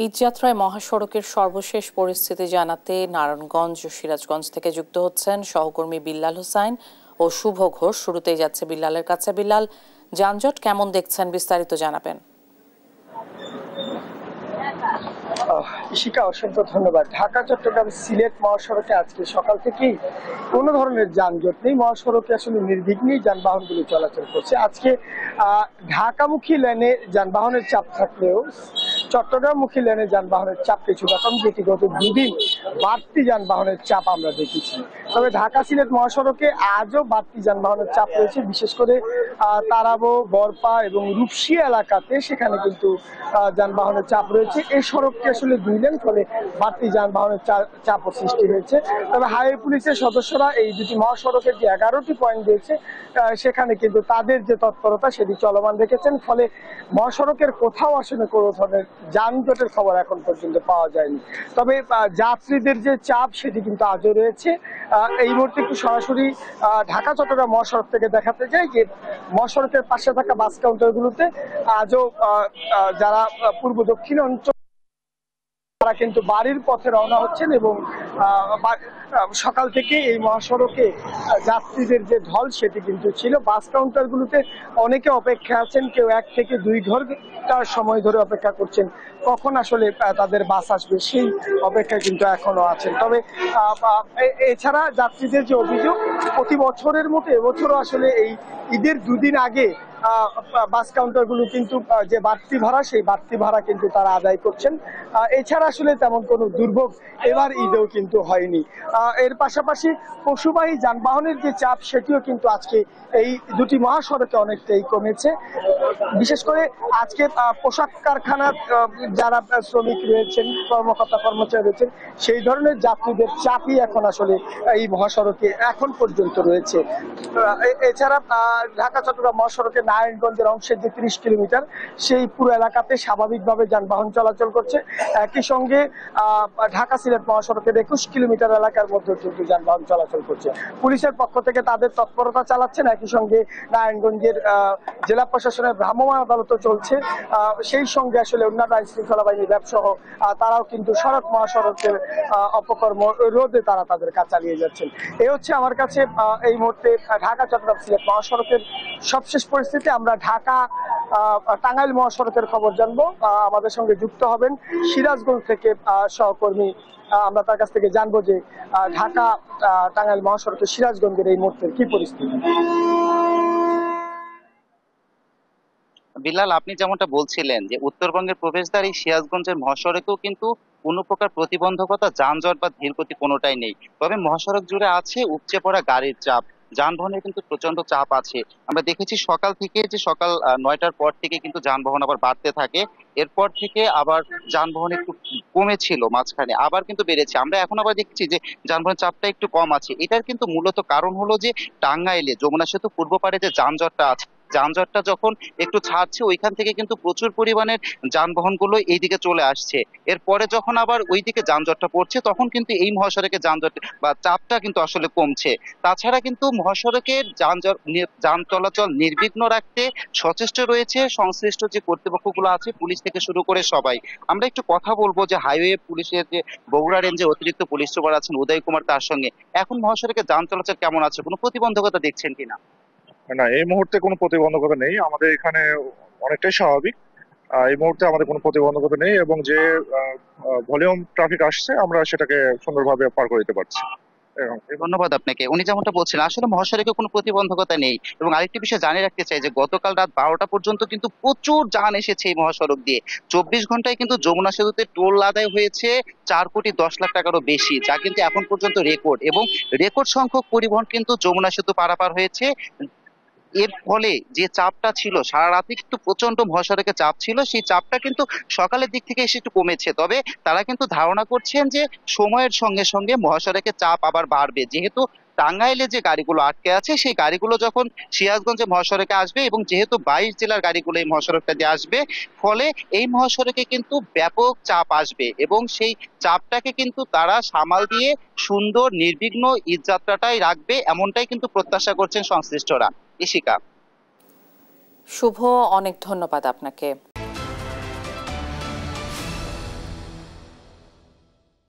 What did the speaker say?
ঈদযাত্রায় মহাসড়কের সর্বশেষ পরিস্থিতি জানাতে নারায়ণগঞ্জ ও সিরাজগঞ্জ থেকে যুক্ত হচ্ছেন সহকর্মী বিল্লাল হোসাইন ও শুভ ঘোষ। শুরুতেই যাচ্ছে বিল্লালের কাছে। বিল্লাল, যানজট কেমন দেখছেন, বিস্তারিত জানাবেন। ইশিকা, অসংখ্য ধন্যবাদ। ঢাকা চট্টগ্রাম সিলেট মহাসড়কে আজকে সকাল থেকেই কোনো ধরনের যানজট নেই। মহাসড়কে আসলে নির্বিঘ্নেই যানবাহনগুলো চলাচল করছে। আজকে ঢাকামুখী লেনে যানবাহনের চাপ থাকলেও চট্টগ্রামমুখী লেনে যানবাহনের চাপ কিছুটা কম, যেটি গত দুদিন বাড়তি যানবাহনের চাপ আমরা দেখেছি। তবে ঢাকা সিলেট মহাসড়কে আজও বাড়তি যানবাহনের চাপ রয়েছে, বিশেষ করে তারাবো, বরপা এবং রূপসী এলাকাতে সেখানে কিন্তু যানবাহনের চাপ রয়েছে। এই সড়কটি আসলে দুই লেন, ফলে বাড়তি যানবাহনের চাপও সৃষ্টি হয়েছে। তবে হাইওয়ে পুলিশের সদস্যরা এই দুটি মহাসড়কের যে 11টি পয়েন্ট রয়েছে সেখানে কিন্তু তাদের যে তৎপরতা সেটি চলমান রেখেছেন, ফলে মহাসড়কের কোথাও আসলে কোনো ধরনের যানজটের খবর এখন পর্যন্ত পাওয়া যায়নি। তবে যাত্রীদের যে চাপ সেটি কিন্তু আজও রয়েছে। এই মুহূর্তে একটু সরাসরি ঢাকা চট্টগ্রাম মহাসড়ক থেকে দেখাতে যাই যে মহাসড়কের পাশে থাকা বাস কাউন্টারগুলোতে আজও যারা পূর্ব দক্ষিণ অঞ্চল তারা কিন্তু বাড়ির পথে রওনা হচ্ছেন এবং সকাল থেকে এই মহাসড়কে যাত্রীদের যে ঢল সেটি কিন্তু ছিল। বাস কাউন্টারগুলোতে অনেকে অপেক্ষা আছেন, কেউ 1 থেকে 2 ঘন্টার সময় ধরে অপেক্ষা করছেন কখন আসলে তাদের বাস আসবে, সেই অপেক্ষায় কিন্তু এখনো আছেন। তবে এছাড়া যাত্রীদের যে অভিযোগ, প্রতি বছরের মতো এবছরও আসলে এই ঈদের দুদিন আগে বাস কাউন্টারগুলো কিন্তু যে বাড়তি ভাড়া সেই বাড়তি ভাড়া কিন্তু তারা আদায় করছেন। এছাড়া আসলে তেমন কোনো দুর্ভোগ এবার ঈদেও কিন্তু হয়নি। এর পাশাপাশি পশুবাহী যানবাহনের যে চাপ সেটিও কিন্তু আজকে এই দুটি মহাসড়কে অনেকটাই কমেছে। বিশেষ করে আজকে পোশাক কারখানার যারা শ্রমিক রয়েছেন, কর্মকর্তা কর্মচারী রয়েছেন, সেই ধরনের যাত্রীদের চাপই এখন আসলে এই মহাসড়কে এখন পর্যন্ত রয়েছে। এছাড়া ঢাকা চট্টগ্রাম মহাসড়কে নারায়ণগঞ্জের অংশের যে 30 কিলোমিটার সেই পুরো এলাকাতে স্বাভাবিকভাবে যানবাহন চলাচল করছে। একই সঙ্গে ঢাকা সিলেট মহাসড়কের 21 কিলোমিটার এলাকার মধ্যে কিন্তু যানবাহন চলাচল করছে। পুলিশের পক্ষ থেকে তাদের তৎপরতা চালাচ্ছেন। একই সঙ্গে নারায়ণগঞ্জের জেলা প্রশাসনের ভ্রাম্যমাণ আদালতও চলছে। সেই সঙ্গে আসলে অন্যান্য আইন শৃঙ্খলা বাহিনীর ব্যবসহ তারাও কিন্তু সড়ক মহাসড়কের অপকর্ম রোধে তারা তাদের কাজ চালিয়ে যাচ্ছেন। এই হচ্ছে আমার কাছে এই মুহূর্তে ঢাকা চট্টগ্রাম সিলেট মহাসড়কের সবশেষ পরিস্থিতি। আমরা ঢাকা টাঙ্গাইল মহাসড়কের খবর জানবো। আমাদের সঙ্গে যুক্ত হবেন সিরাজগঞ্জ থেকে সহকর্মী, আমরা তার কাছ থেকে জানবো যে ঢাকা টাঙ্গাইল মহাসড়কের সিরাজগঞ্জের এই মুহূর্তের কি পরিস্থিতি। বিল্লাল, আপনি যেমনটা বলছিলেন যে উত্তরবঙ্গের প্রবেশদ্বার এই সিরাজগঞ্জের মহাসড়কেও কিন্তু কোনো প্রকার প্রতিবন্ধকতা, যানজট বা ধীরগতি কোনোটাই নেই। তবে মহাসড়ক জুড়ে আছে উপচে পড়া গাড়ির চাপ, যানবাহনের কিন্তু প্রচন্ড চাপ আছে। আমরা দেখেছি সকাল থেকে যে সকাল 9টার পর থেকে কিন্তু যানবাহন আবার বাড়তে থাকে। এরপর থেকে আবার যানবাহন একটু কমেছিল, মাঝখানে আবার কিন্তু বেড়েছে। আমরা এখন আবার দেখছি যে যানবাহনের চাপটা একটু কম আছে। এটার কিন্তু মূলত কারণ হলো যে টাঙ্গাইলে যমুনা সেতু পূর্ব পাড়ে যে যানজটটা আছে, যানজটটা যখন একটু ছাড়ছে ওইখান থেকে কিন্তু প্রচুর পরিমাণের যানবাহন গুলো এইদিকে চলে আসছে। এরপরে যখন আবার ওইদিকে যানজটটা পড়ছে তখন কিন্তু এই মহাসড়কে যানজট বা চাপটা কিন্তু আসলে কমছে। তাছাড়া কিন্তু মহাসড়কের যান চলাচল নির্বিঘ্ন রাখতে সচেষ্ট রয়েছে সংশ্লিষ্ট যে কর্তৃপক্ষগুলো আছে, পুলিশ থেকে শুরু করে সবাই। আমরা একটু কথা বলবো যে হাইওয়ে পুলিশের যে বগুড়া রেঞ্জের অতিরিক্ত পুলিশ সুপার আছেন উদয় কুমার, তার সঙ্গে। এখন মহাসড়কে যান চলাচল কেমন আছে, কোনো প্রতিবন্ধকতা দেখছেন কিনা? না, এই মুহূর্তে কোনো প্রতিবন্ধকতা নেই, আমাদের এখানে অনেকটাই স্বাভাবিক। এই মুহূর্তে আমাদের কোনো প্রতিবন্ধকতা নেই এবং যে ভলিউম ট্রাফিক আসছে আমরা সেটাকে সুন্দরভাবে পার করে দিতে পারছি। ধন্যবাদ আপনাকে। উনি যেমনটা বলছিলেন আসলে মহাসড়কে কোনো প্রতিবন্ধকতা নেই। এবং আরেকটি বিষয় জানিয়ে রাখতে চাই যে গতকাল রাত 12টা পর্যন্ত কিন্তু প্রচুর যান এসেছে এই মহাসড়ক দিয়ে। 24 ঘন্টায় কিন্তু যমুনা সেতুতে টোল আদায় হয়েছে 4,10,00,000 টাকারও বেশি, যা কিন্তু এখন পর্যন্ত রেকর্ড। এবং রেকর্ড সংখ্যক পরিবহন কিন্তু যমুনা সেতু পারাপার হয়েছে। এর ফলে যে চাপটা ছিল সারা রাতে কিন্তু প্রচন্ড মহাসড়কে চাপ ছিল, সেই চাপটা কিন্তু সকালের দিক থেকে এসে একটু কমেছে। তবে তারা কিন্তু ধারণা করছেন যে সময়ের সঙ্গে সঙ্গে মহাসড়কে চাপ আবার বাড়বে, যেহেতু টাঙ্গাইলে যে গাড়িগুলো আটকে আছে সেই গাড়িগুলো যখন সিরাজগঞ্জে মহাসড়কে আসবে এবং যেহেতু 22 জেলার গাড়িগুলো এই মহাসড়কটা দিয়ে আসবে, ফলে এই মহাসড়কে কিন্তু ব্যাপক চাপ আসবে এবং সেই চাপটাকে কিন্তু তারা সামাল দিয়ে সুন্দর নির্বিঘ্ন ঈদযাত্রাটাই রাখবে, এমনটাই কিন্তু প্রত্যাশা করছেন সংশ্লিষ্টরা। ইশিকা। শুভ, অনেক ধন্যবাদ আপনাকে।